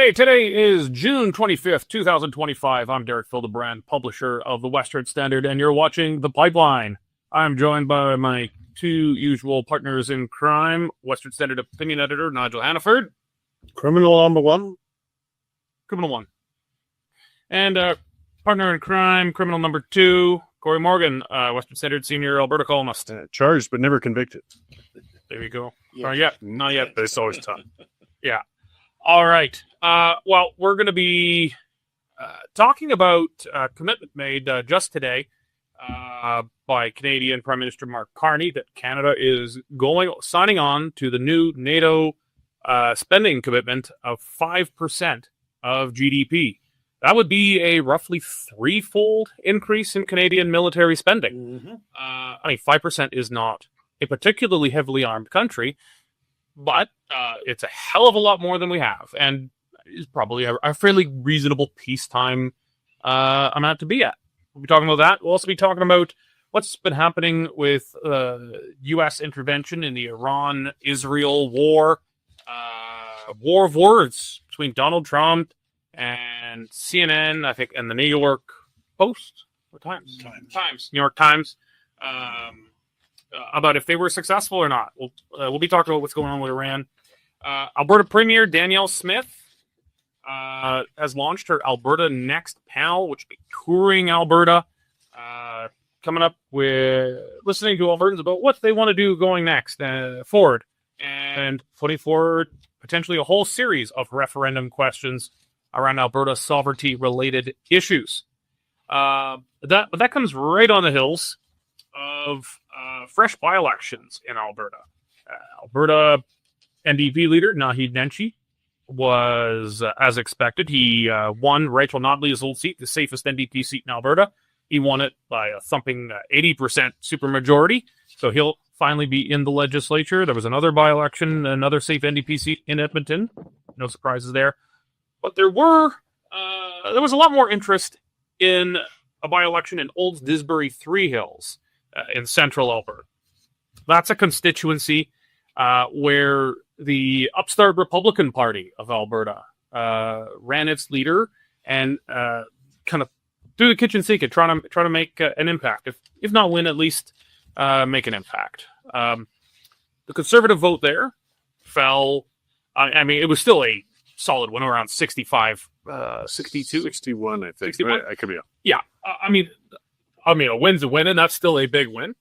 Hey, today is June 25th, 2025. I'm Derek Fildebrandt, publisher of the Western Standard, and you're watching The Pipeline. I'm joined by my two usual partners in crime, Western Standard opinion editor Nigel Hannaford. Criminal number one. Criminal one. And partner in crime, criminal number two, Cory Morgan, Western Standard senior Alberta columnist. Charged but never convicted. There you go. Yeah. Not yet. But it's always tough. Yeah. All right. Well, we're going to be talking about a commitment made just today by Canadian Prime Minister Mark Carney that Canada is signing on to the new NATO spending commitment of 5% of GDP. That would be a roughly threefold increase in Canadian military spending. 5% is not a particularly heavily armed country, but it's a hell of a lot more than we have, and is probably a fairly reasonable peacetime amount to be at. We'll be talking about that. We'll also be talking about what's been happening with U.S. intervention in the Iran-Israel war, war of words between Donald Trump and CNN, I think, and the New York Post or Times, New York Times. About if they were successful or not. We'll be talking about what's going on with Iran. Alberta Premier Danielle Smith has launched her Alberta Next panel, which will be touring Alberta, coming up with listening to Albertans about what they want to do going next forward, and putting forward potentially a whole series of referendum questions around Alberta sovereignty-related issues. That comes right on the heels of fresh by-elections in Alberta. Alberta NDP leader Naheed Nenshi was, as expected, he won Rachel Notley's old seat, the safest NDP seat in Alberta. He won it by a thumping 80% supermajority, so he'll finally be in the legislature. There was another by-election, another safe NDP seat in Edmonton. No surprises there. But there was a lot more interest in a by-election in Olds Disbury Three Hills in central Alberta. That's a constituency where the upstart Republican Party of Alberta ran its leader and kind of through the kitchen sink and try to make an impact. If not win, at least make an impact. The Conservative vote there fell. It was still a solid one, around 65, 62? 61, I think. 61? I could be up. Yeah. A win's a win, and that's still a big win.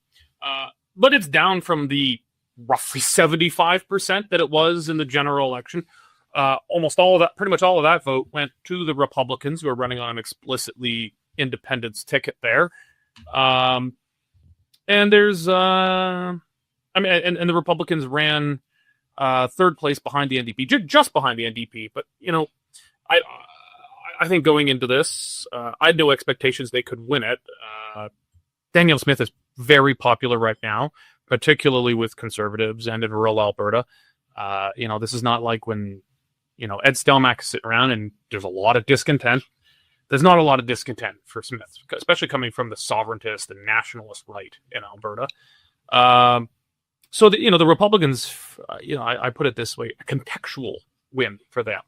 But it's down from the roughly 75% that it was in the general election. Pretty much all of that vote went to the Republicans, who are running on an explicitly independence ticket there. And there's, and the Republicans ran third place behind the NDP, just behind the NDP. But, I think going into this, I had no expectations they could win it. Danielle Smith is very popular right now, particularly with Conservatives and in rural Alberta. This is not like when, Ed Stelmach is sitting around and there's a lot of discontent. There's not a lot of discontent for Smith, especially coming from the sovereigntist and nationalist right in Alberta. The Republicans, I put it this way, a contextual win for them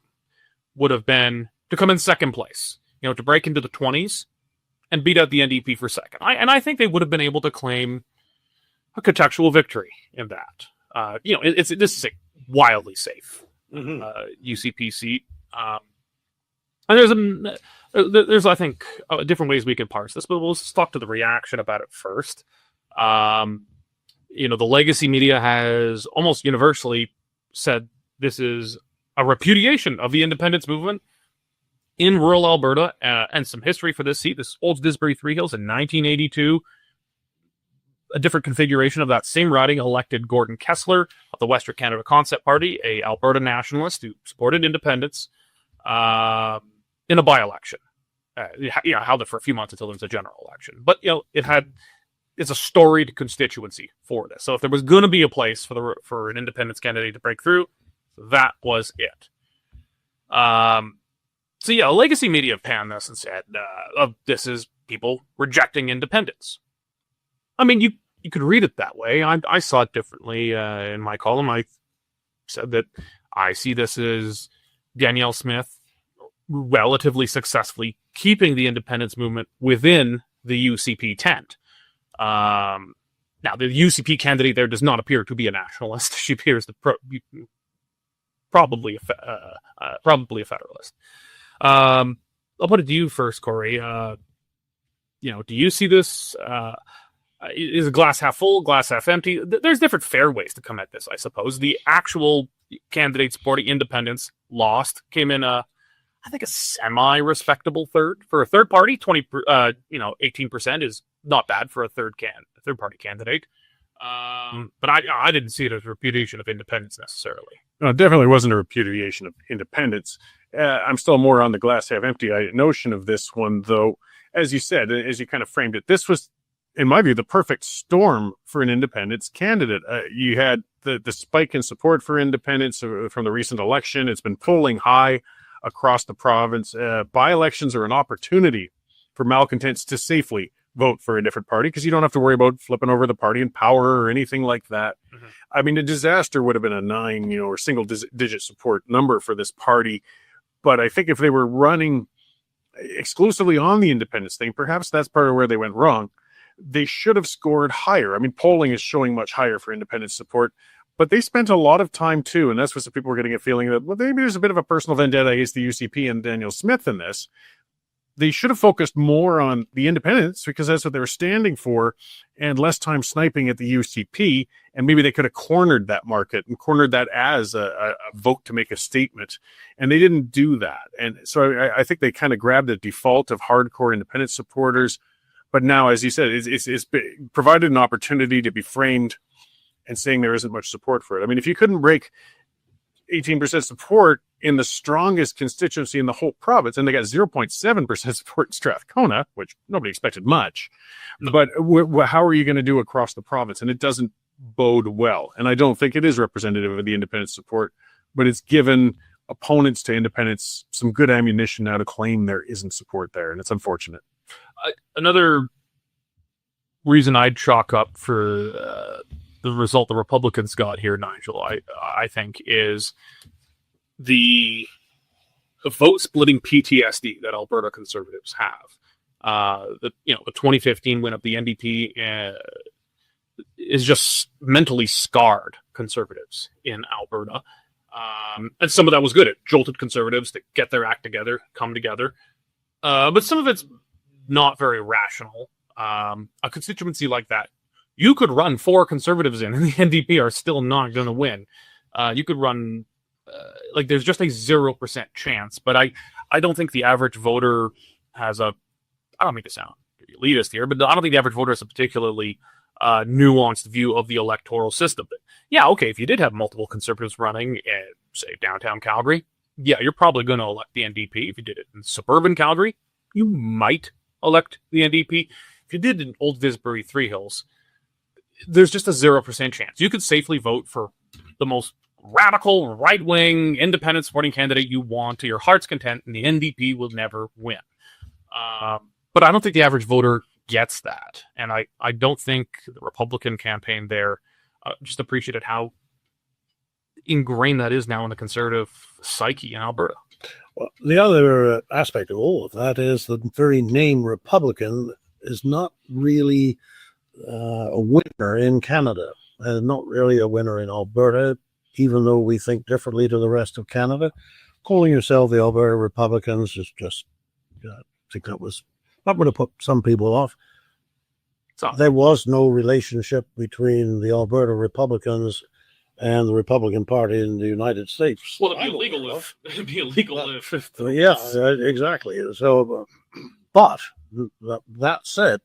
would have been to come in second place, to break into the 20s and beat out the NDP for second. I think they would have been able to claim a contextual victory in that. This is a wildly safe UCP seat. And there's I think different ways we could parse this, but we'll talk to the reaction about it first. The legacy media has almost universally said this is a repudiation of the independence movement in rural Alberta, and some history for this seat. This Olds Disbury Three Hills in 1982. A different configuration of that same riding elected Gordon Kessler of the Western Canada Concept Party, a Alberta nationalist who supported independence, in a by-election. Held it for a few months until there was a general election. But, it's a storied constituency for this. So if there was going to be a place for an independence candidate to break through, that was it. Legacy media have panned this and said, this is people rejecting independence. You could read it that way. I saw it differently in my column. I said that I see this as Danielle Smith relatively successfully keeping the independence movement within the UCP tent. Now, the UCP candidate there does not appear to be a nationalist. She appears to probably a federalist. I'll put it to you first, Cory. Do you see this? Is a glass half full, glass half empty? There's different fair ways to come at this, I suppose. The actual candidate supporting independence lost, came in I think a semi-respectable third for a third party. 18% is not bad for a third party candidate. But I didn't see it as a repudiation of independence necessarily. No, it definitely wasn't a repudiation of independence. I'm still more on the glass half empty notion of this one, though. As you said, as you kind of framed it, this was, in my view, the perfect storm for an independence candidate. You had the spike in support for independence from the recent election. It's been polling high across the province. By-elections are an opportunity for malcontents to safely vote for a different party because you don't have to worry about flipping over the party in power or anything like that. Mm-hmm. I mean, a disaster would have been a 9, or single-digit support number for this party. But I think if they were running exclusively on the independence thing, perhaps that's part of where they went wrong. They should have scored higher. I mean, polling is showing much higher for independence support, but they spent a lot of time too, and that's what some people were getting a feeling that, well, maybe there's a bit of a personal vendetta against the UCP and Danielle Smith in this. They should have focused more on the independents because that's what they were standing for, and less time sniping at the UCP, and maybe they could have cornered that market and cornered that as a vote to make a statement, and they didn't do that. And so I think they kind of grabbed the default of hardcore independent supporters, but now, as you said, it's provided an opportunity to be framed and saying there isn't much support for it. I mean, if you couldn't break 18% support in the strongest constituency in the whole province, and they got 0.7% support in Strathcona, which nobody expected much. But how are you going to do across the province? And it doesn't bode well. And I don't think it is representative of the independent support, but it's given opponents to independence some good ammunition now to claim there isn't support there, and it's unfortunate. Another reason I'd chalk up for the result the Republicans got here, Nigel, I think, is the vote splitting PTSD that Alberta Conservatives have. The 2015 win of the NDP is just mentally scarred Conservatives in Alberta. And some of that was good. It jolted Conservatives to get their act together, come together. But some of it's not very rational. A constituency like that, you could run 4 Conservatives in, and the NDP are still not going to win. You could run, there's just a 0% chance. But I don't think the average voter has I don't mean to sound elitist here, but I don't think the average voter has a particularly nuanced view of the electoral system. Yeah, okay, if you did have multiple Conservatives running in, say, downtown Calgary, yeah, you're probably going to elect the NDP. If you did it in suburban Calgary, you might elect the NDP. If you did in Old Visbury, Three Hills, there's just a 0% chance. You could safely vote for the most radical, right-wing, independent supporting candidate you want to your heart's content, and the NDP will never win. But I don't think the average voter gets that. And I don't think the Republican campaign there just appreciated how ingrained that is now in the Conservative psyche in Alberta. Well, the other aspect of all of that is the very name Republican is not really a winner in Canada, and not really a winner in Alberta, even though we think differently to the rest of Canada. Calling yourself the Alberta Republicans is just, I think that would have put some people off. So, there was no relationship between the Alberta Republicans and the Republican Party in the United States. Well, it'd be illegal if yeah, exactly. So, but that said,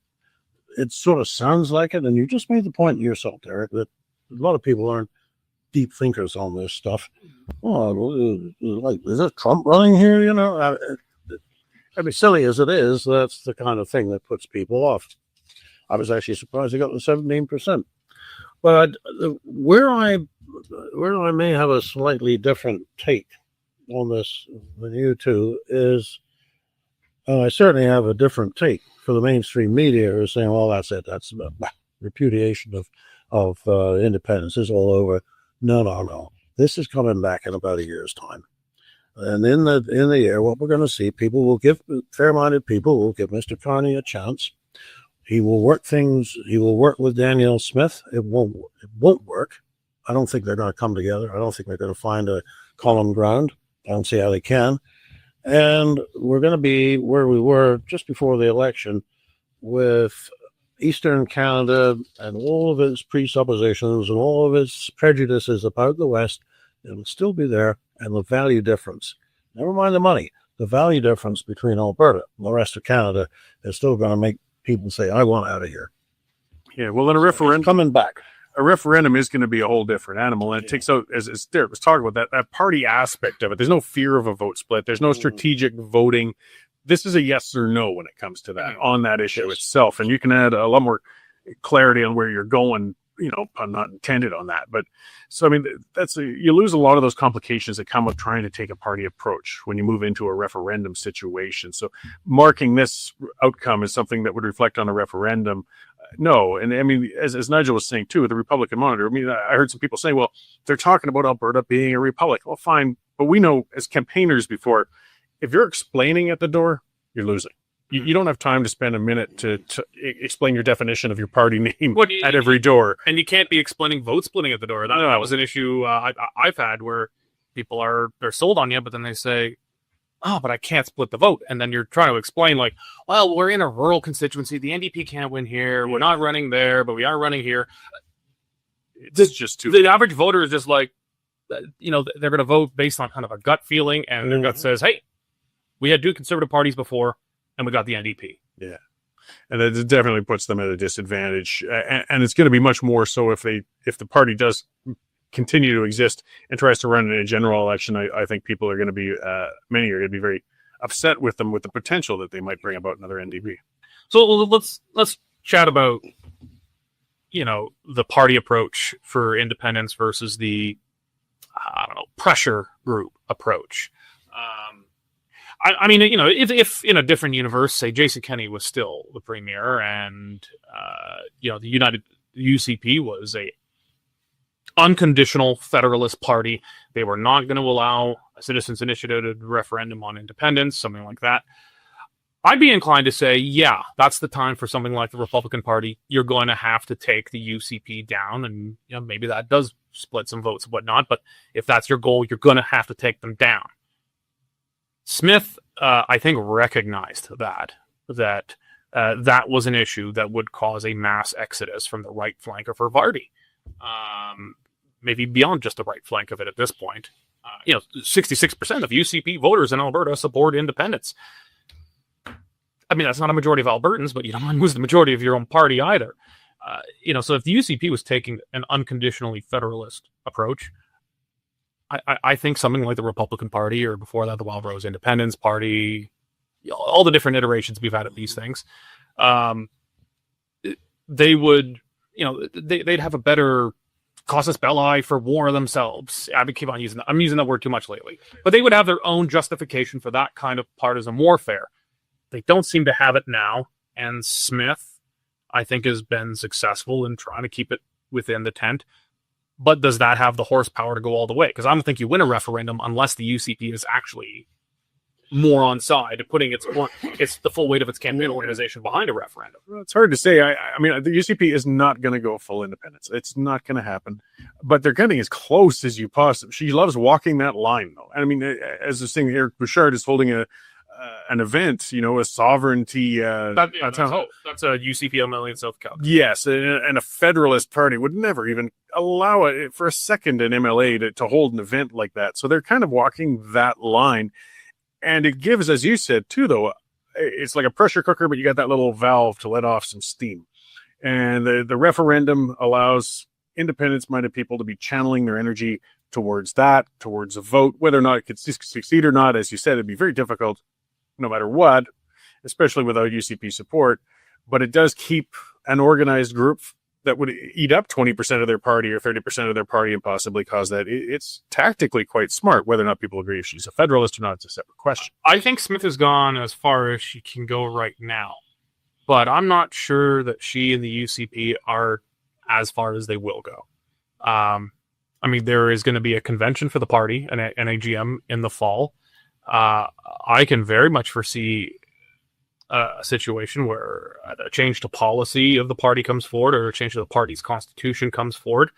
it sort of sounds like it, and you just made the point yourself, Derek, that a lot of people aren't deep thinkers on this stuff. Oh, is it Trump running here? I mean, silly as it is, that's the kind of thing that puts people off. I was actually surprised they got the 17%. But where I may have a slightly different take on this than you two is, I certainly have a different take for the mainstream media who are saying, well, that's it. That's repudiation of independence is all over. No. This is coming back in about a year's time. And in the year, what we're going to see, fair-minded people will give Mr. Carney a chance. He will work things. He will work with Danielle Smith. It won't work. I don't think they're going to come together. I don't think they're going to find a common ground. I don't see how they can. And we're going to be where we were just before the election, with Eastern Canada and all of its presuppositions and all of its prejudices about the West. It'll still be there. And the value difference, never mind the money, the value difference between Alberta and the rest of Canada is still going to make people say, I want out of here. Yeah, well, in a referendum, coming back. A referendum is going to be a whole different animal. And it takes out, as Derek was talking about, that party aspect of it. There's no fear of a vote split. There's no strategic voting. This is a yes or no when it comes to that, on that issue itself. And you can add a lot more clarity on where you're going. Pun not intended on that. But so, I mean, you lose a lot of those complications that come with trying to take a party approach when you move into a referendum situation. So marking this outcome as something that would reflect on a referendum, no. And I mean, as Nigel was saying too, with the Republican Monitor, I mean, I heard some people say, well, they're talking about Alberta being a republic. Well, fine. But we know as campaigners before, if you're explaining at the door, you're losing. You don't have time to spend a minute to explain your definition of your party name at every door. And you can't be explaining vote splitting at the door. That was an issue I've had where people they're sold on you, but then they say, oh, but I can't split the vote. And then you're trying to explain like, well, we're in a rural constituency. The NDP can't win here. We're not running there, but we are running here. It's just too... The average voter is just like, they're going to vote based on kind of a gut feeling. And their gut says, hey, we had two conservative parties before, and we got the NDP. Yeah. And it definitely puts them at a disadvantage. And it's going to be much more so if the party does continue to exist and tries to run in a general election. I think people are going to be, many are going to be very upset with them, with the potential that they might bring about another NDP. So let's chat about, the party approach for independence versus the, pressure group approach. I mean, if in a different universe, say Jason Kenney was still the premier and, the UCP was a unconditional federalist party, they were not going to allow a citizens initiated referendum on independence, something like that. I'd be inclined to say, yeah, that's the time for something like the Republican Party. You're going to have to take the UCP down, and maybe that does split some votes and whatnot. But if that's your goal, you're going to have to take them down. Smith, I think, recognized that was an issue that would cause a mass exodus from the right flank of her party, maybe beyond just the right flank of it at this point. 66% of UCP voters in Alberta support independence. I mean, that's not a majority of Albertans, but you don't lose the majority of your own party either. So if the UCP was taking an unconditionally federalist approach, I think something like the Republican Party, or before that, the Wild Rose Independence Party, all the different iterations we've had of these things, they would, they'd have a better casus belli for war themselves. I keep on using that. I'm using that word too much lately. But they would have their own justification for that kind of partisan warfare. They don't seem to have it now. And Smith, I think, has been successful in trying to keep it within the tent. But does that have the horsepower to go all the way? Because I don't think you win a referendum unless the UCP is actually more on side, putting it's the full weight of its campaign organization behind a referendum. Well, it's hard to say. I mean, the UCP is not going to go full independence. It's not going to happen. But they're getting as close as you possibly. She loves walking that line, though. I mean, as the thing, Eric Bouchard is holding an event, a sovereignty. That's a UCP MLA in South Carolina. Yes, and a Federalist Party would never even allow it for a second an MLA to hold an event like that. So they're kind of walking that line. And it gives, as you said, too, though, it's like a pressure cooker, but you got that little valve to let off some steam. And the referendum allows independence-minded people to be channeling their energy towards a vote, whether or not it could succeed or not. As you said, it'd be very difficult no matter what, especially without UCP support. But it does keep an organized group that would eat up 20% of their party or 30% of their party and possibly cause that. It's tactically quite smart. Whether or not people agree if she's a Federalist or not, it's a separate question. I think Smith has gone as far as she can go right now, but I'm not sure that she and the UCP are as far as they will go. I mean, there is going to be a convention for the party, an AGM in the fall. I can very much foresee a situation where a change to policy of the party comes forward or a change to the party's constitution comes forward.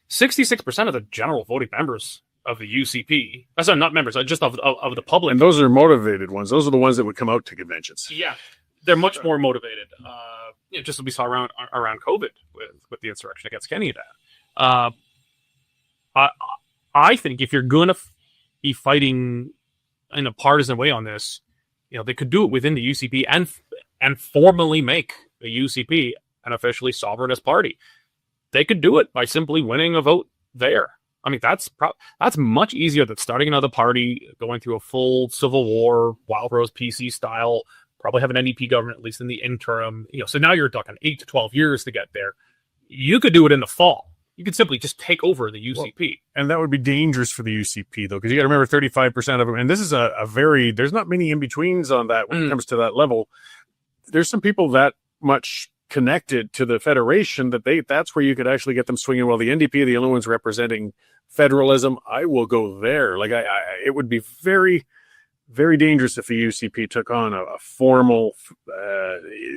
66% of the general voting members of the UCP, sorry, not members, just of the public. And those are motivated ones. Those are the ones that would come out to conventions. Yeah, they're much more motivated. Just as we saw around COVID with the insurrection against Canada. I think if you're going to be fighting in a partisan way on this, they could do it within the UCP and formally make the UCP an officially sovereignist party. They could do it by simply winning a vote there. I mean, that's much easier than starting another party, going through a full civil war, Wild Rose PC style, probably have an NDP government, at least in the interim. So now you're talking 8 to 12 years to get there. You could do it in the fall. You could simply just take over the UCP. Well, and that would be dangerous for the UCP, though, because you got to remember 35% of them. And this is there's not many in-betweens on that when it comes to that level. There's some people that much connected to the Federation that's where you could actually get them swinging. Well, the NDP are the only ones representing federalism. I will go there. Like, it would be very, very dangerous if the UCP took on a formal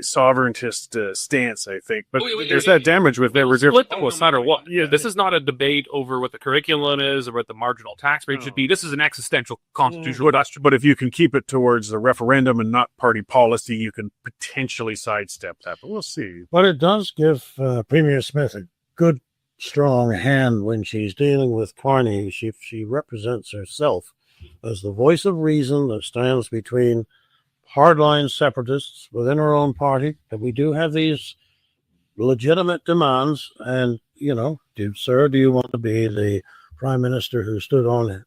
sovereigntist stance, I think. But there's that damage with that reserve. Split no matter what. Yeah, this is not a debate over what the curriculum is or what the marginal tax rate should be. This is an existential constitutional question. But if you can keep it towards the referendum and not party policy, you can potentially sidestep that. But we'll see. But it does give Premier Smith a good, strong hand when she's dealing with Carney. She represents herself as the voice of reason that stands between hardline separatists within our own party. And we do have these legitimate demands. And, do you want to be the prime minister who stood on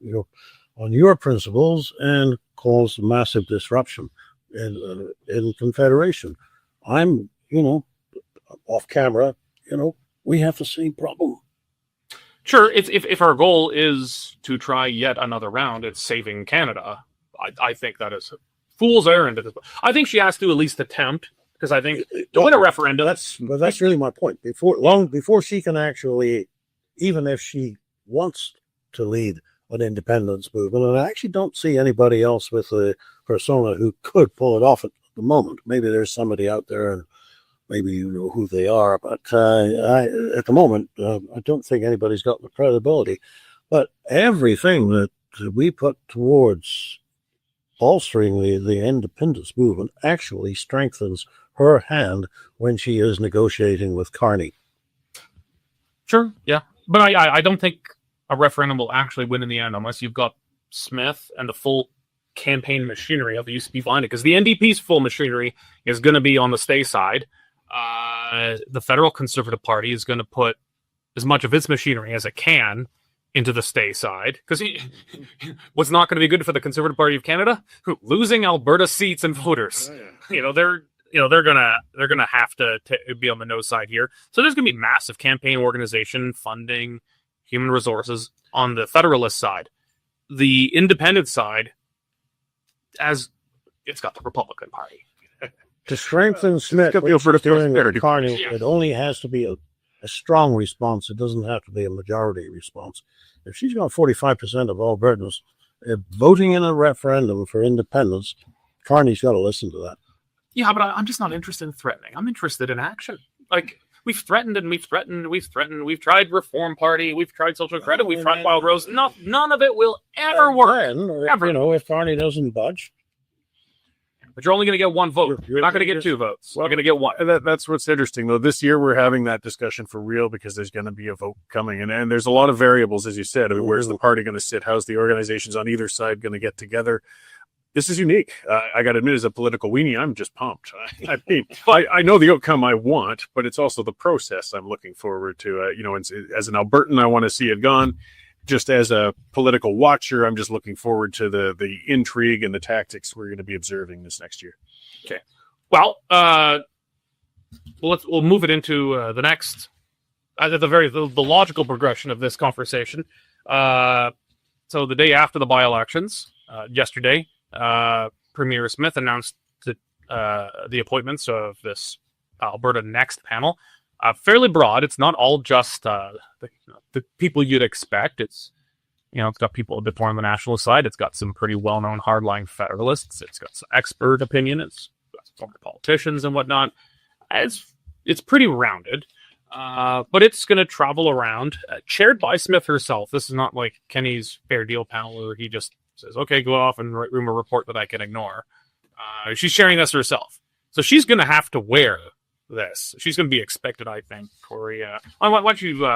your principles and caused massive disruption in Confederation? I'm, off camera, we have the same problem. Sure, if our goal is to try yet another round at saving Canada, I think that is a fool's errand. I think she has to at least attempt, because I think to win a referendum. That's really my point. Before she can actually, even if she wants to lead an independence movement, and I actually don't see anybody else with a persona who could pull it off at the moment. Maybe there's somebody out there and maybe you know who they are, but at the moment, I don't think anybody's got the credibility. But everything that we put towards bolstering the independence movement actually strengthens her hand when she is negotiating with Carney. Sure, yeah. But I don't think a referendum will actually win in the end unless you've got Smith and the full campaign machinery of the UCP behind it. Because the NDP's full machinery is going to be on the stay side. The Federal Conservative Party is going to put as much of its machinery as it can into the stay side, because what's not going to be good for the Conservative Party of Canada? Losing Alberta seats and voters. Oh, yeah. They're gonna have to be on the no side here. So there's going to be massive campaign organization, funding, human resources on the Federalist side. The Independent side, as it's got the Republican Party. To strengthen Smith, during Carney, it only has to be a strong response. It doesn't have to be a majority response. If she's got 45% of Albertans voting in a referendum for independence, Carney's got to listen to that. Yeah, but I'm just not interested in threatening. I'm interested in action. Like, we've threatened and we've threatened. We've tried Reform Party. We've tried Social Credit. We've tried Wild Rose. None of it will ever work. Then, if Carney doesn't budge. But you're only going to get one vote. You're not going to get two votes. You're going to get one. That's what's interesting, though. This year we're having that discussion for real because there's going to be a vote coming. And there's a lot of variables, as you said. I mean, where's the party going to sit? How's the organizations on either side going to get together? This is unique. I got to admit, as a political weenie, I'm just pumped. I know the outcome I want, but it's also the process I'm looking forward to. As an Albertan, I want to see it gone. Just as a political watcher, I'm just looking forward to the intrigue and the tactics we're going to be observing this next year. Okay. Well, we'll move it into the next, the logical progression of this conversation. So the day after the by-elections, yesterday, Premier Smith announced the appointments of this Alberta Next panel. Fairly broad. It's not all just the people you'd expect. It's It's got people a bit more on the nationalist side. It's got some pretty well-known hardline federalists. It's got some expert opinion. It's got some former politicians and whatnot. It's pretty rounded, but it's going to travel around, chaired by Smith herself. This is not like Kenny's Fair Deal panel where he just says, okay, go off and write rumor report that I can ignore. She's sharing this herself. So she's going to have to wear this. She's going to be expected, I think, Cory. Why don't you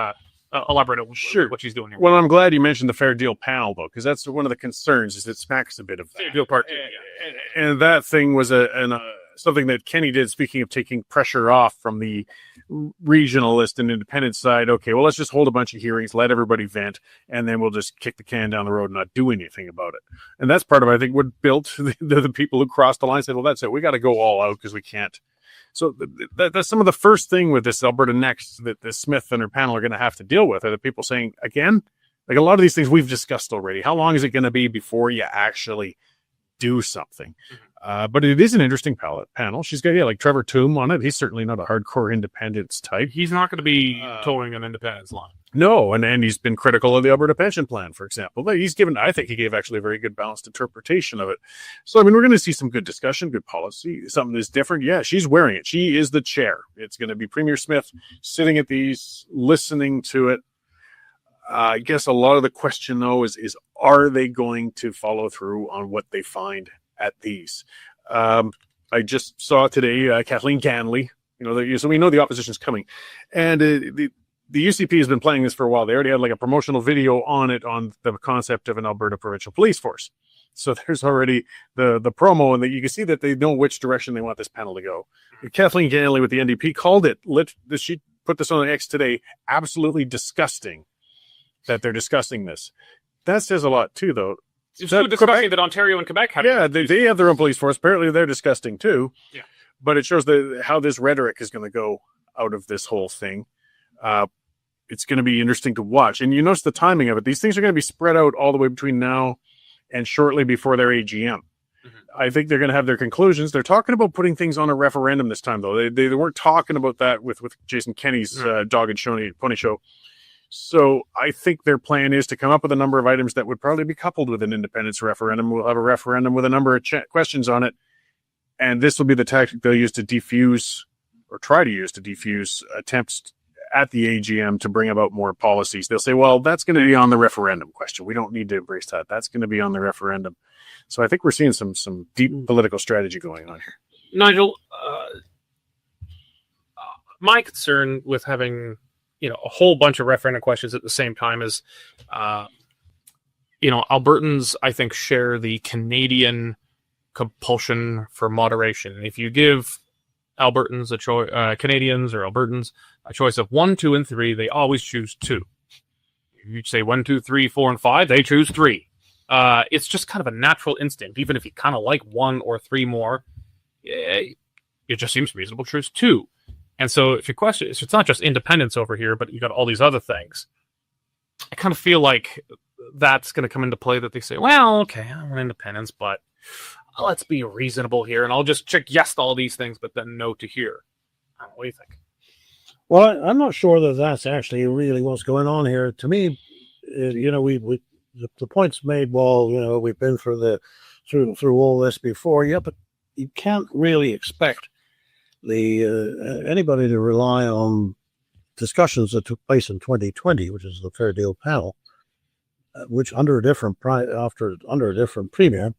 elaborate on what she's doing here? Well, I'm glad you mentioned the Fair Deal panel, though, because that's one of the concerns, is it smacks a bit of that. Fair Deal part 2, and that thing was something that Kenny did, speaking of taking pressure off from the regionalist and independent side. Okay, well, let's just hold a bunch of hearings, let everybody vent, and then we'll just kick the can down the road and not do anything about it. And that's part of, I think, what built the people who crossed the line and said, well, that's it. We got to go all out because we can't. So that's some of the first thing with this Alberta Next that the Smith and her panel are going to have to deal with, are the people saying, again, like a lot of these things we've discussed already. How long is it going to be before you actually do something? But it is an interesting panel. She's got, like Trevor Toome on it. He's certainly not a hardcore independence type. He's not going to be towing an independence line. No, and he's been critical of the Alberta pension plan, for example. But I think he gave actually a very good balanced interpretation of it. So, I mean, we're going to see some good discussion, good policy, something that's different. Yeah, she's wearing it. She is the chair. It's going to be Premier Smith sitting at these, listening to it. I guess a lot of the question, though, is are they going to follow through on what they find at these? I just saw today Kathleen Ganley, so we know the opposition's coming. And the UCP has been playing this for a while. They already had like a promotional video on it, on the concept of an Alberta provincial police force. So there's already the promo, and you can see that they know which direction they want this panel to go. Kathleen Ganley with the NDP called it, she put this on X today, absolutely disgusting that they're discussing this. That says a lot too, though. It's so disgusting that Ontario and Quebec have. Yeah, they have their own police force. Apparently they're disgusting too. Yeah. But it shows how this rhetoric is going to go out of this whole thing. It's going to be interesting to watch. And you notice the timing of it. These things are going to be spread out all the way between now and shortly before their AGM. Mm-hmm. I think they're going to have their conclusions. They're talking about putting things on a referendum this time, though. They weren't talking about that with Jason Kenney's Dog and Pony Show. So I think their plan is to come up with a number of items that would probably be coupled with an independence referendum. We'll have a referendum with a number of questions on it. And this will be the tactic they'll use to defuse, or try to use to defuse, attempts at the AGM to bring about more policies. They'll say, well, that's going to be on the referendum question. We don't need to embrace that. That's going to be on the referendum. So I think we're seeing some deep political strategy going on here. Nigel, my concern with having a whole bunch of referendum questions at the same time is, Albertans, I think, share the Canadian compulsion for moderation. And if you give Albertans Canadians or Albertans a choice of 1, 2, and 3, they always choose 2. If you say 1, 2, 3, 4, and 5, they choose 3. It's just kind of a natural instinct. Even if you kind of like 1 or 3 more, it just seems reasonable to choose 2. And so if it's not just independence over here, but you got all these other things, I kind of feel like that's going to come into play, that they say, well, okay, I want independence, but let's be reasonable here, and I'll just check yes to all these things, but then no to here. What do you think? Well, I'm not sure that that's actually really what's going on here. To me, the point's made. Well, we've been through all this before. Yeah, but you can't really expect anybody to rely on discussions that took place in 2020, which is the Fair Deal panel, which under a different premier.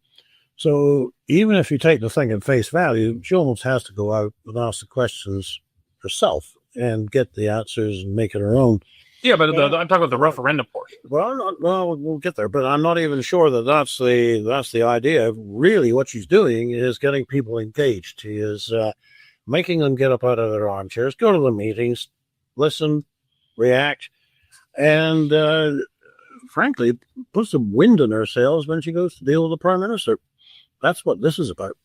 So even if you take the thing at face value, Jones has to go out and ask the questions herself and get the answers and make it her own. Yeah, but I'm talking about the referendum portion. Well, we'll get there, but I'm not even sure that that's the idea. Really, what she's doing is getting people engaged. She is making them get up out of their armchairs, go to the meetings, listen, react, and frankly, put some wind in her sails when she goes to deal with the Prime Minister. That's what this is about.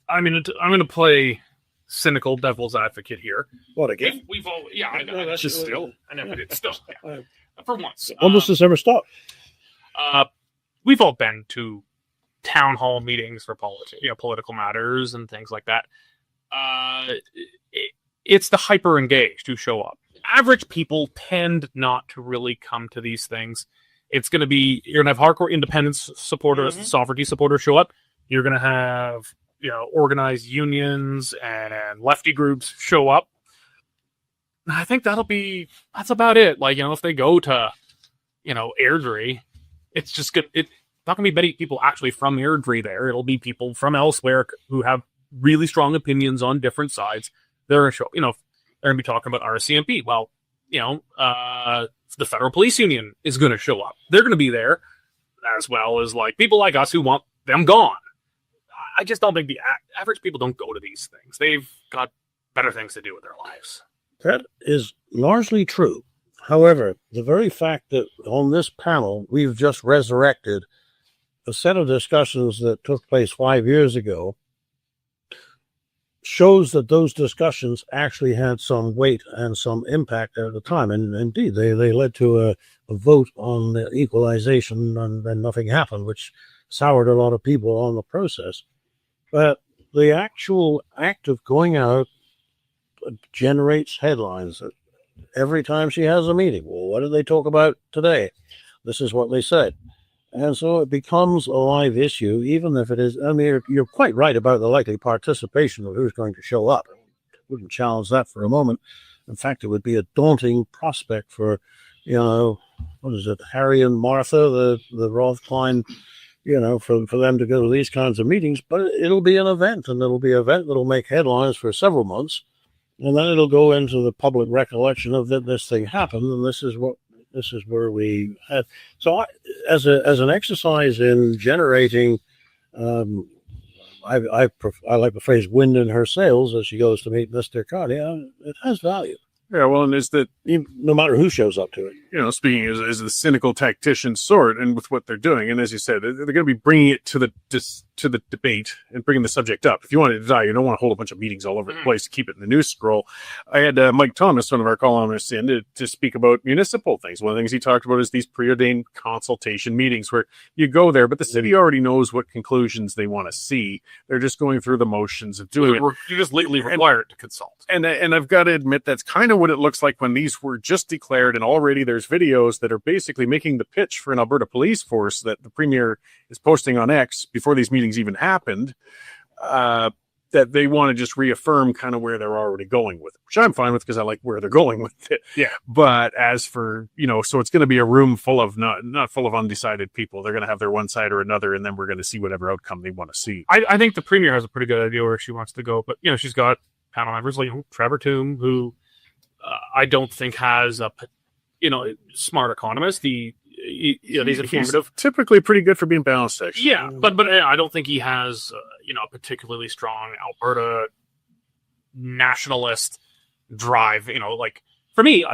I mean, I'm going to play cynical devil's advocate here. What, again? We've all, yeah, I know. That's just still. I never did. Still, yeah. For once. When does this ever stop? We've all been to town hall meetings for political matters and things like that. It's the hyper engaged who show up. Average people tend not to really come to these things. It's going to be, you're going to have hardcore independence supporters, sovereignty supporters show up. You're going to have, organized unions and lefty groups show up. And I think that's about it. Like, if they go to, Airdrie, it's just good. It's not going to be many people actually from Airdrie there. It'll be people from elsewhere who have really strong opinions on different sides. They're going to show, they're going to be talking about RCMP. Well, the Federal Police Union is going to show up. They're going to be there, as well as like people like us who want them gone. I just don't think the average people don't go to these things. They've got better things to do with their lives. That is largely true. However, the very fact that on this panel we've just resurrected a set of discussions that took place 5 years ago shows that those discussions actually had some weight and some impact at the time. And indeed, they led to a vote on the equalization, and then nothing happened, which soured a lot of people on the process. But the actual act of going out generates headlines. Every time she has a meeting, well, what did they talk about today? This is what they said. And so it becomes a live issue, even if it is, you're quite right about the likely participation of who's going to show up. I wouldn't challenge that for a moment. In fact, it would be a daunting prospect for, what is it, Harry and Martha, the Rothkline, for them to go to these kinds of meetings. But it'll be an event, and it'll be an event that'll make headlines for several months. And then it'll go into the public recollection of that this thing happened, and this is where we had. So, as an exercise in generating, I like the phrase "wind in her sails" as she goes to meet Mr. Carney. It has value. Yeah, well, and is that no matter who shows up to it. Speaking as the cynical tactician sort, and with what they're doing, and as you said, they're going to be bringing it to the debate and bringing the subject up. If you want it to die, you don't want to hold a bunch of meetings all over the place to keep it in the news scroll. I had Mike Thomas, one of our columnists, in to speak about municipal things. One of the things he talked about is these preordained consultation meetings where you go there, but the city already knows what conclusions they want to see. They're just going through the motions of doing it. You're just legally required to consult. And I've got to admit, that's kind of what it looks like when these were just declared, and already there's videos that are basically making the pitch for an Alberta police force that the Premier is posting on X before these meetings even happened, that they want to just reaffirm kind of where they're already going with it, which I'm fine with because I like where they're going with it. Yeah. But as for, so it's going to be a room full of not full of undecided people. They're going to have their one side or another, and then we're going to see whatever outcome they want to see. I think the Premier has a pretty good idea where she wants to go, but, she's got panel members like Trevor Tombe, who I don't think has a, smart economist. He's informative. He's typically pretty good for being balanced, actually. Yeah, but I don't think he has, a particularly strong Alberta nationalist drive. For me,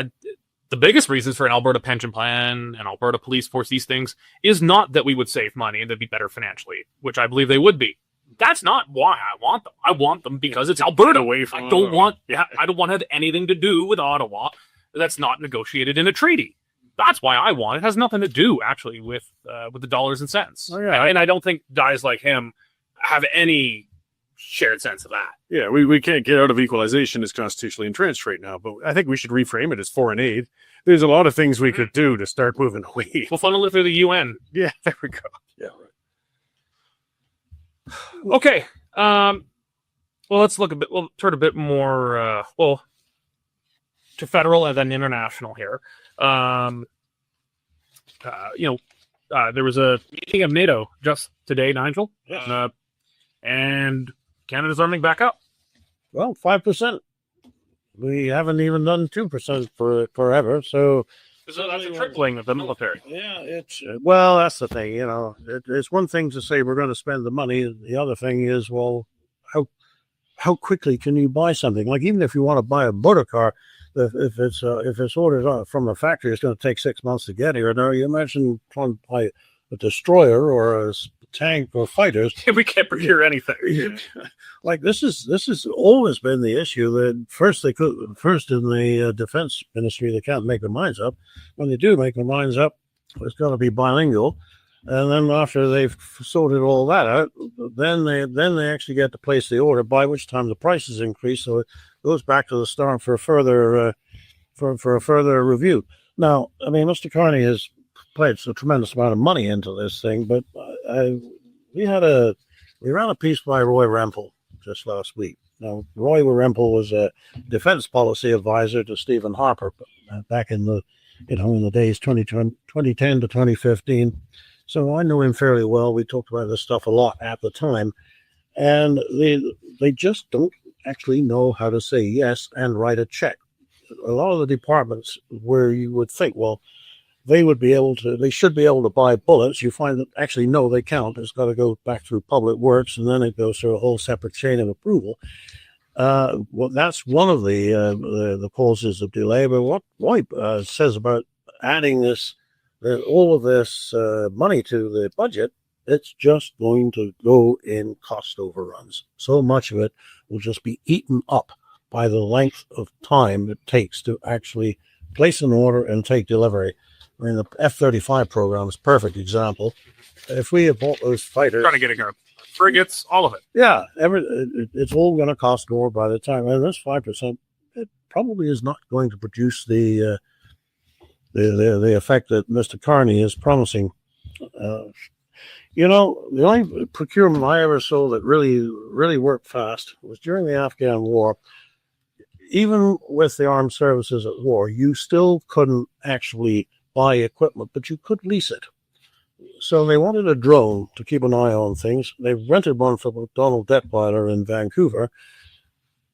the biggest reasons for an Alberta pension plan, an Alberta police force, these things, is not that we would save money and they'd be better financially, which I believe they would be. That's not why I want them. I want them because it's Alberta. Away from I don't want to have anything to do with Ottawa that's not negotiated in a treaty. That's why I want it. It has nothing to do actually with the dollars and cents. Oh, yeah. And I don't think guys like him have any shared sense of that. Yeah, we can't get out of equalization as constitutionally entrenched right now, but I think we should reframe it as foreign aid. There's a lot of things we could do to start moving away. We'll funnel it through the UN. Yeah, there we go. Yeah, right. Okay. Well, let's look we'll turn a bit more, to federal and then international here. There was a meeting of NATO just today, Nigel. Yes. And Canada's earning back up. Well, 5%. We haven't even done 2% for forever. So that's a tripling of the military. Yeah, that's the thing. It's one thing to say we're going to spend the money. The other thing is, well, how quickly can you buy something? Like even if you want to buy a motor car, if it's ordered from the factory, it's going to take 6 months to get here. Now you imagine trying to buy a destroyer or a tank or fighters. We can't procure anything. Like this has always been the issue. That first in the defense ministry they can't make their minds up. When they do make their minds up, it's got to be bilingual. And then after they've sorted all that out, then they actually get to place the order. By which time the prices increase, so it goes back to the start for a further review. Now, I mean, Mr. Carney has played a tremendous amount of money into this thing, but we ran a piece by Roy Rempel just last week. Now, Roy Rempel was a defense policy advisor to Stephen Harper back in the days 2010 to 2015. So I knew him fairly well. We talked about this stuff a lot at the time, and they just don't actually know how to say yes and write a check. A lot of the departments where you would think, well, they should be able to buy bullets. You find that actually, no, they can't. It's got to go back through Public Works, and then it goes through a whole separate chain of approval. Well, that's one of the causes of delay. But what Roy says about adding all of this money to the budget, it's just going to go in cost overruns. So much of it will just be eaten up by the length of time it takes to actually place an order and take delivery. I mean, the F-35 program is a perfect example. If we had bought those fighters... Trying to get a frigates, all of it. Yeah, it's all going to cost more by the time. And this 5%, it probably is not going to produce the effect that Mr. Carney is promising. The only procurement I ever saw that really worked fast was during the Afghan war. Even with the armed services at war, you still couldn't actually buy equipment, but you could lease it. So they wanted a drone to keep an eye on things. They rented one from Donald Detweiler in Vancouver,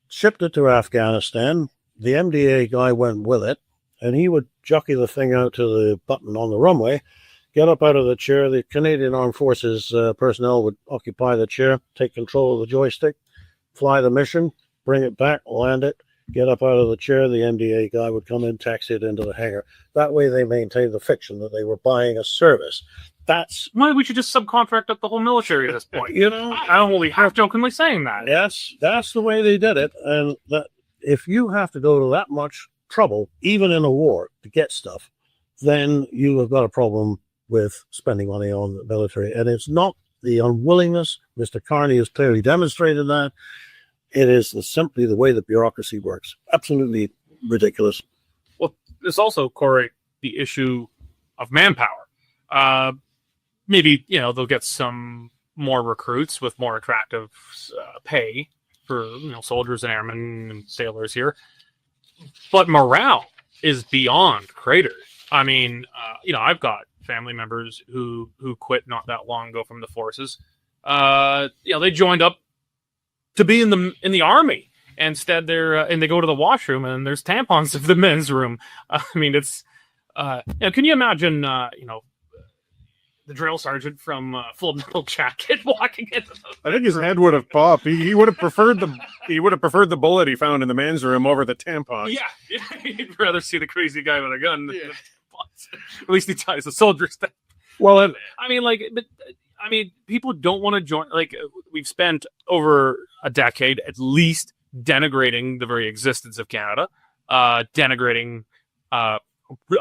shipped it to Afghanistan. The MDA guy went with it, and he would jockey the thing out to the button on the runway, get up out of the chair. The Canadian Armed Forces personnel would occupy the chair, take control of the joystick, fly the mission, bring it back, land it, get up out of the chair. The MDA guy would come in, taxi it into the hangar. That way they maintained the fiction that they were buying a service. Why we should just subcontract up the whole military at this point. I'm only half jokingly saying that. Yes, that's the way they did it. And that if you have to go to that much trouble, even in a war, to get stuff, then you have got a problem with spending money on the military. And it's not the unwillingness. Mr. Carney has clearly demonstrated that. It is simply the way the bureaucracy works. Absolutely ridiculous. Well, there's also, Cory, the issue of manpower. Maybe, they'll get some more recruits with more attractive pay for, soldiers and airmen and sailors here. But morale is beyond cratered. I mean, I've got family members who quit not that long ago from the forces. They joined up to be in the army. Instead, they go to the washroom and there's tampons in the men's room. I mean, it's can you imagine the drill sergeant from Full Metal Jacket walking into the... I think his head would have popped. He would have preferred the bullet he found in the men's room over the tampons. Yeah. He'd rather see the crazy guy with a gun than the tampons. At least he ties the soldiers down. Well, people don't want to join. Like, we've spent over a decade at least denigrating the very existence of Canada, denigrating a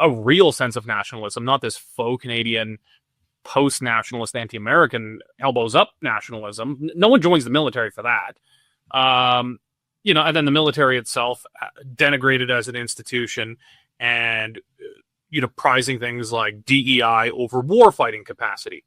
real sense of nationalism, not this faux Canadian post-nationalist, anti-American elbows up nationalism. No one joins the military for that. And then the military itself denigrated as an institution and, prizing things like DEI over warfighting capacity.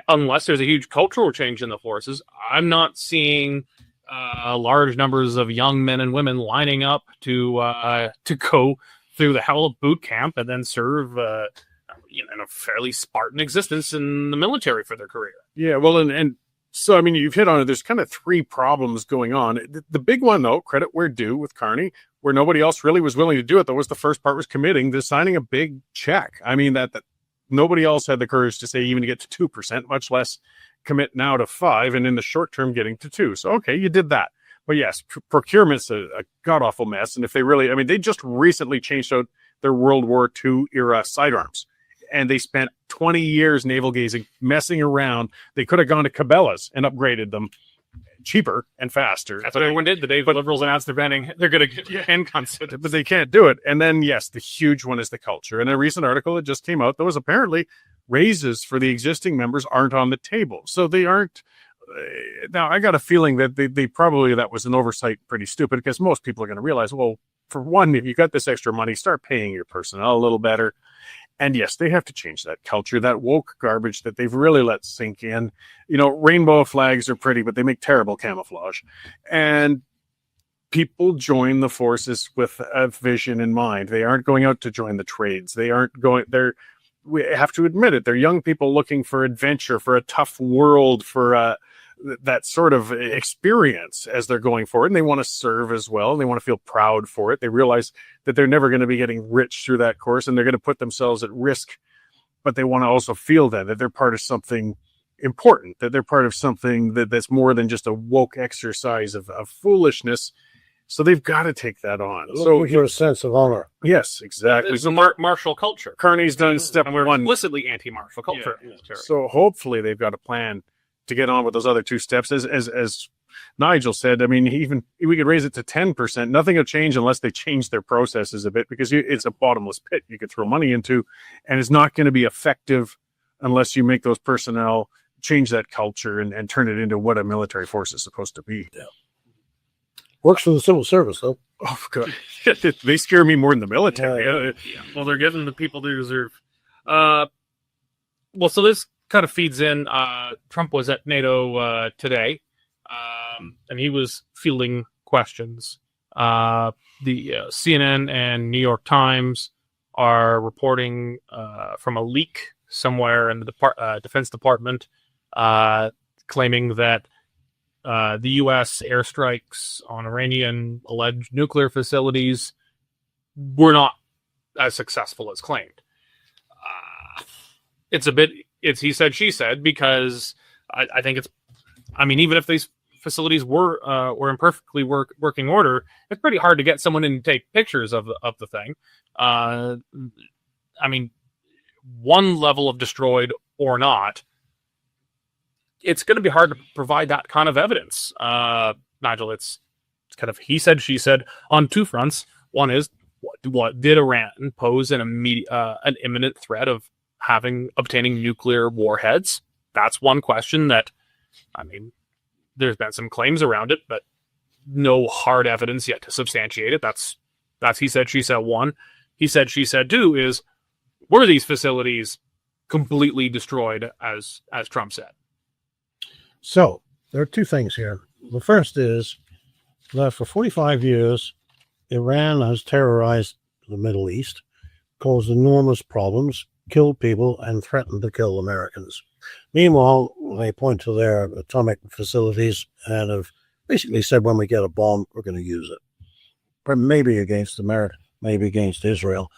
Unless there's a huge cultural change in the forces, I'm not seeing large numbers of young men and women lining up to go through the hell of boot camp and then serve in a fairly Spartan existence in the military for their career. Yeah, well, and so, you've hit on it. There's kind of three problems going on. The big one, though, credit where due with Carney, where nobody else really was willing to do it, though, was the first part was committing to signing a big check. That nobody else had the courage to say even to get to 2%, much less commit now to 5%, and in the short term getting to 2%. So, okay, you did that. But yes, procurement's a god-awful mess. And if they really, they just recently changed out their World War II era sidearms. And they spent 20 years navel gazing, messing around. They could have gone to Cabela's and upgraded them cheaper and faster. That's what everyone did the day the Liberals announced they're going to get handguns. But they can't do it. And then, yes, the huge one is the culture. In a recent article that just came out, there was apparently raises for the existing members aren't on the table. So they aren't. Now, I got a feeling that they probably, that was an oversight pretty stupid, because most people are going to realize, well, for one, if you got this extra money, start paying your personnel a little better. And yes, they have to change that culture, that woke garbage that they've really let sink in. Rainbow flags are pretty, but they make terrible camouflage. And people join the forces with a vision in mind. They aren't going out to join the trades. We have to admit it. They're young people looking for adventure, for a tough world, for that sort of experience as they're going forward. And they want to serve as well. And they want to feel proud for it. They realize that they're never going to be getting rich through that course, and they're going to put themselves at risk. But they want to also feel that they're part of something important, that they're part of something that's more than just a woke exercise of foolishness. So they've got to take that on. So for a sense of honor. Yes, exactly. It's a martial culture. Carney's done step And we're one. explicitly anti-martial culture. Yeah. So hopefully they've got a plan to get on with those other two steps. As Nigel said, I mean, even we could raise it to 10%. Nothing will change unless they change their processes a bit, because it's a bottomless pit you could throw money into, and it's not going to be effective unless you make those personnel change that culture and turn it into what a military force is supposed to be. Yeah. Works for the civil service, though. Oh, God. They scare me more than the military. Yeah. Well, they're giving the people they deserve. So this kind of feeds in. Trump was at NATO today, and he was fielding questions. The CNN and New York Times are reporting from a leak somewhere in the Defense Department, claiming that the U.S. airstrikes on Iranian alleged nuclear facilities were not as successful as claimed. It's he said, she said, because I think even if these facilities were in perfectly working order, it's pretty hard to get someone in to take pictures of the thing. One level of destroyed or not, it's going to be hard to provide that kind of evidence. Nigel, it's kind of he said, she said on two fronts. One is, what did Iran pose an imminent threat of obtaining nuclear warheads? That's one question that, there's been some claims around it, but no hard evidence yet to substantiate it. That's he said, she said one. He said, she said two is, were these facilities completely destroyed as Trump said? So there are two things here. The first is that for 45 years, Iran has terrorized the Middle East, caused enormous problems, killed people, and threatened to kill Americans. Meanwhile, they point to their atomic facilities and have basically said, when we get a bomb, we're going to use it. Maybe against America, maybe against Israel.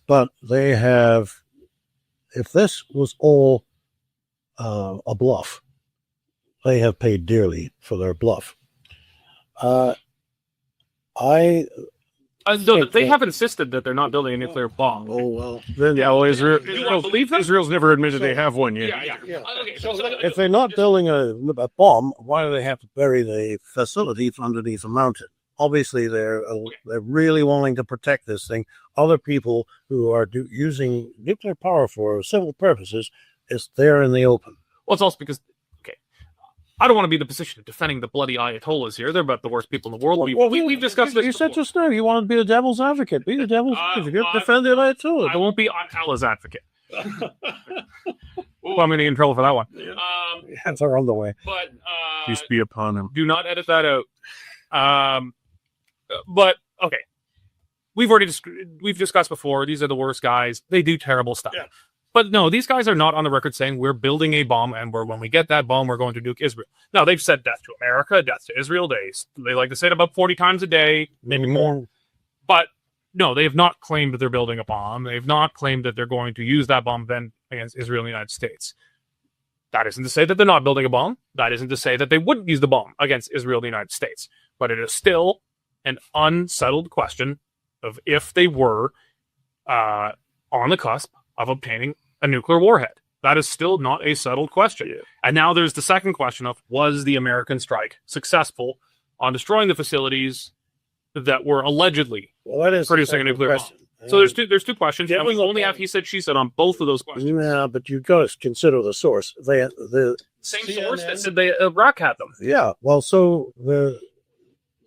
But they have, if this was all a bluff, they have paid dearly for their bluff. They have insisted that they're not building a nuclear bomb. Oh, well. Then, Israel, Do you want to believe that? Israel's never admitted they have one yet. Yeah. Okay, If they're not building a bomb, why do they have to bury the facility underneath a mountain? Obviously, they're really wanting to protect this thing. Other people who are using nuclear power for civil purposes, it's there in the open. Well, it's also because, I don't want to be in the position of defending the bloody Ayatollahs here. They're about the worst people in the world. We've discussed this. You said just now you wanted to be the devil's advocate. Be the devil's advocate. Defend the Ayatollah. I won't be Allah's advocate. Well, I'm going to get in trouble for that one. Hands are on the way. But Peace be upon him. Do not edit that out. But okay, we've discussed before. These are the worst guys. They do terrible stuff. Yeah. But no, these guys are not on the record saying we're building a bomb and when we get that bomb, we're going to nuke Israel. No, they've said death to America, death to Israel. They like to say it about 40 times a day, maybe more. But no, they have not claimed that they're building a bomb. They've not claimed that they're going to use that bomb then against Israel and the United States. That isn't to say that they're not building a bomb. That isn't to say that they wouldn't use the bomb against Israel and the United States. But it is still an unsettled question of if they were on the cusp of obtaining a nuclear warhead. That is still not a settled question. Yeah. And now there's the second question of, was the American strike successful on destroying the facilities that were allegedly producing a nuclear bomb? So there's two questions, and we only have he said, she said on both of those questions. Yeah, but you've got to consider the source. The same CNN, source that said Iraq had them. Yeah, well, so the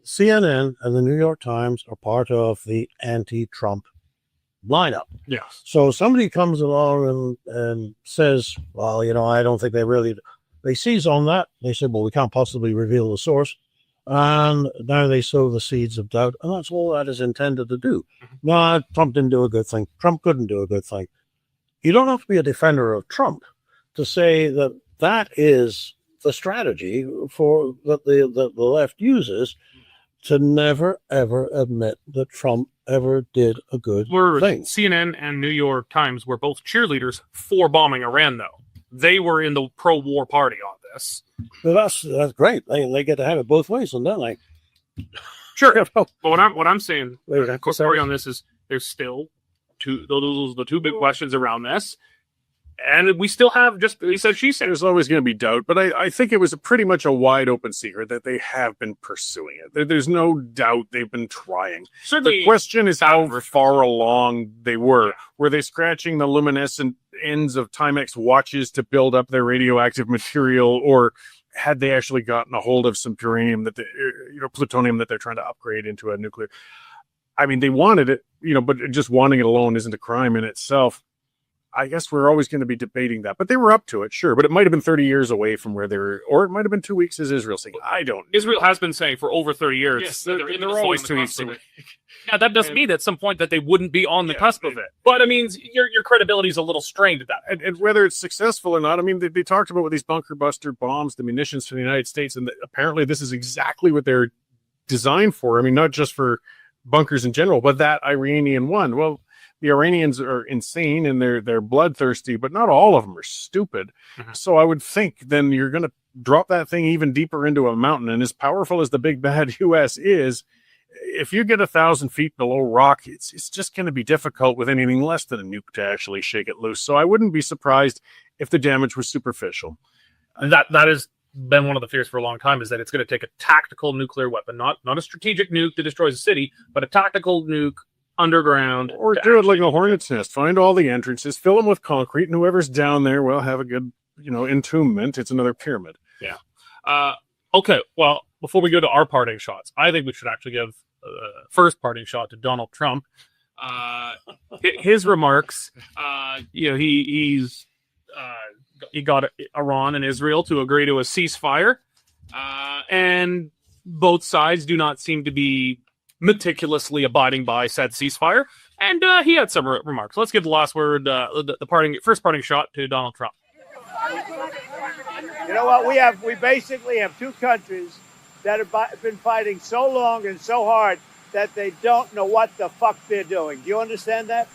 CNN and the New York Times are part of the anti-Trump lineup. Yeah. So somebody comes along and says, well, I don't think they seize on that. They said, well, we can't possibly reveal the source. And now they sow the seeds of doubt. And that's all that is intended to do. No, Trump didn't do a good thing. Trump couldn't do a good thing. You don't have to be a defender of Trump to say that is the strategy that the left uses to never, ever admit that Trump ever did a good thing. CNN and New York Times were both cheerleaders for bombing Iran, though. They were in the pro-war party on this. But that's great. They get to have it both ways, and then sure. But what I'm saying, Cory, on this is there's still those are the two big questions around this. And we still have he said, she said. There's always going to be doubt, but I think it was pretty much a wide open secret that they have been pursuing it. There's no doubt they've been trying. Certainly, the question is how far along they were. Were they scratching the luminescent ends of Timex watches to build up their radioactive material, or had they actually gotten a hold of some uranium plutonium that they're trying to upgrade into a nuclear? I mean, they wanted it, but just wanting it alone isn't a crime in itself. I guess we're always going to be debating that, but they were up to it, sure. But it might have been 30 years away from where they were, or it might have been 2 weeks, as Israel saying. I don't know. Israel has been saying for over 30 years. Yes, they're always 2 weeks away. Now, that doesn't mean at some point that they wouldn't be on the cusp of it. But, I mean, your credibility is a little strained at that. And whether it's successful or not, I mean, they talked about with these bunker buster bombs, the munitions for the United States, and apparently this is exactly what they're designed for. I mean, not just for bunkers in general, but that Iranian one. Well, the Iranians are insane and they're bloodthirsty, but not all of them are stupid. Mm-hmm. So I would think then you're going to drop that thing even deeper into a mountain. And as powerful as the big bad U.S. is, if you get 1,000 feet below rock, it's just going to be difficult with anything less than a nuke to actually shake it loose. So I wouldn't be surprised if the damage was superficial. And that has been one of the fears for a long time, is that it's going to take a tactical nuclear weapon, not a strategic nuke that destroys a city, but a tactical nuke underground. Or do it like a hornet's nest. Find all the entrances, fill them with concrete, and whoever's down there will have a good, entombment. It's another pyramid. Yeah. Okay. Well, before we go to our parting shots, I think we should actually give first parting shot to Donald Trump. His remarks. He got Iran and Israel to agree to a ceasefire, and both sides do not seem to be meticulously abiding by said ceasefire, and he had some remarks. Let's give the last word, the first parting shot to Donald Trump. You know what? We basically have two countries that have been fighting so long and so hard that they don't know what the fuck they're doing. Do you understand that?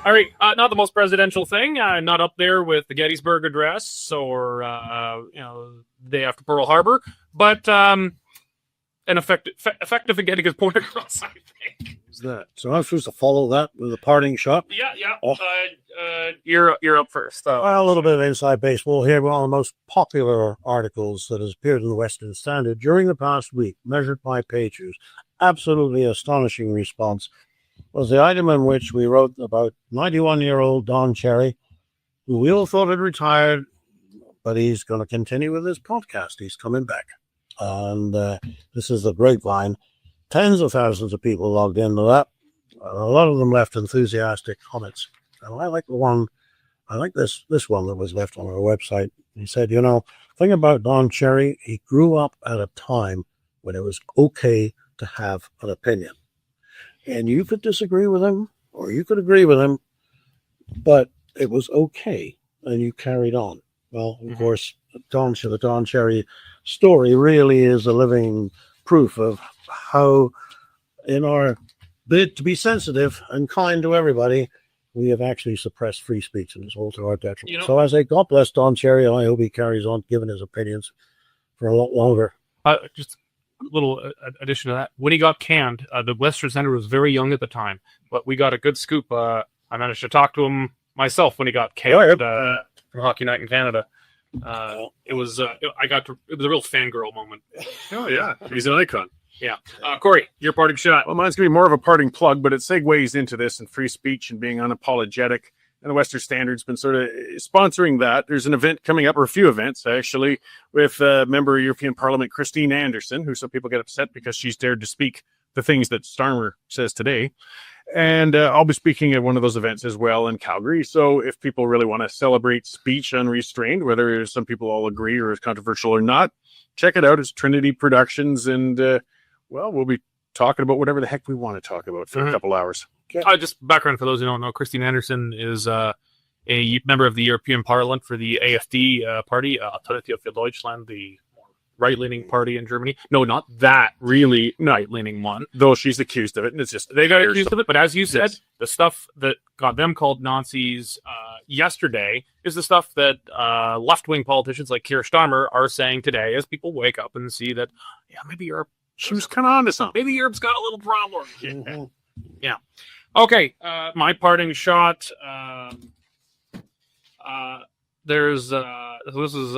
All right, not the most presidential thing, not up there with the Gettysburg Address or the day after Pearl Harbor, but an effective in getting his point across, I think. Is that so? I'm supposed to follow that with a parting shot? Yeah. Oh. You're up first. Well, a little bit of inside baseball here. One of the most popular articles that has appeared in the Western Standard during the past week, measured by page views, absolutely astonishing response, was the item in which we wrote about 91-year-old Don Cherry, who we all thought had retired, but he's going to continue with his podcast. He's coming back. And this is the grapevine. Tens of thousands of people logged into that. A lot of them left enthusiastic comments. And I like this one that was left on our website. He said, thing about Don Cherry, he grew up at a time when it was okay to have an opinion. And you could disagree with him, or you could agree with him, but it was okay, and you carried on. Well, of course, the Don Cherry story really is a living proof of how, in our bid to be sensitive and kind to everybody, we have actually suppressed free speech, and it's all to our detriment. So I say, God bless Don Cherry, and I hope he carries on giving his opinions for a lot longer. Just a little addition to that. When he got canned, the Western Standard was very young at the time, but we got a good scoop. I managed to talk to him myself when he got canned from Hockey Night in Canada. It was a real fangirl moment. Oh yeah, he's an icon. Yeah. Cory, your parting shot. Well, mine's going to be more of a parting plug, but it segues into this and free speech and being unapologetic. And the Western Standard's been sort of sponsoring that. There's an event coming up, or a few events, actually, with a member of European Parliament, Christine Anderson, who some people get upset because she's dared to speak the things that Starmer says today. And I'll be speaking at one of those events as well in Calgary. So if people really want to celebrate speech unrestrained, whether some people all agree or is controversial or not, check it out. It's Trinity Productions. And, we'll be talking about whatever the heck we want to talk about for a couple hours. Just background for those who don't know, Christine Anderson is a member of the European Parliament for the AfD party, Alternative für Deutschland, the right-leaning party in Germany. No, not that really right-leaning one. Though she's accused of it, and it's just They got accused of it, but as you said, the stuff that got them called Nazis yesterday is the stuff that left-wing politicians like Keir Starmer are saying today as people wake up and see that, maybe Europe... She was kind of onto something. Maybe Europe's got a little problem. Yeah. Okay, my parting shot... this is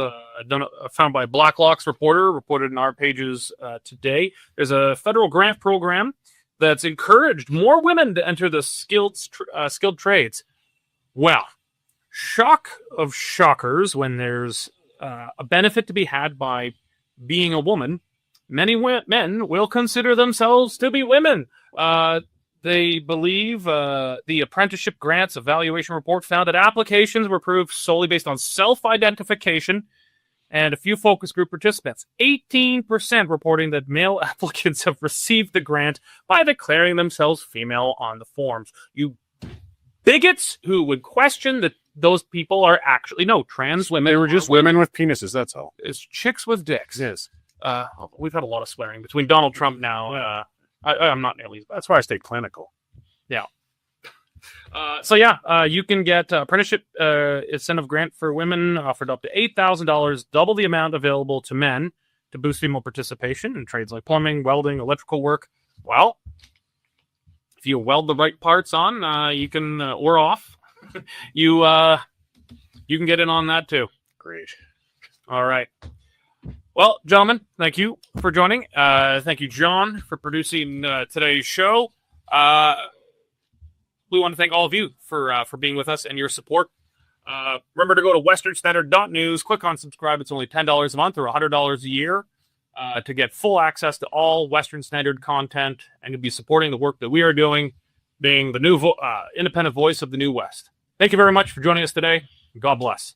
found by Blacklock's reported in our pages today. There's a federal grant program that's encouraged more women to enter the skilled trades. Well, shock of shockers, when there's a benefit to be had by being a woman, many men will consider themselves to be women. They believe the apprenticeship grants evaluation report found that applications were approved solely based on self-identification and a few focus group participants. 18% reporting that male applicants have received the grant by declaring themselves female on the forms. You bigots who would question that those people are actually, trans women. They were just women with penises, that's all. It's chicks with dicks. Yes. We've had a lot of swearing between Donald Trump now. I'm not nearly. That's why I stay clinical. Yeah. You can get apprenticeship incentive grant for women offered up to $8,000, double the amount available to men to boost female participation in trades like plumbing, welding, electrical work. Well, if you weld the right parts on, you can or off. you can get in on that too. Great. All right. Well, gentlemen, thank you for joining. Thank you, John, for producing today's show. We want to thank all of you for being with us and your support. Remember to go to westernstandard.news, click on subscribe. It's only $10 a month or $100 a year to get full access to all Western Standard content and to be supporting the work that we are doing, being the new independent voice of the New West. Thank you very much for joining us today. God bless.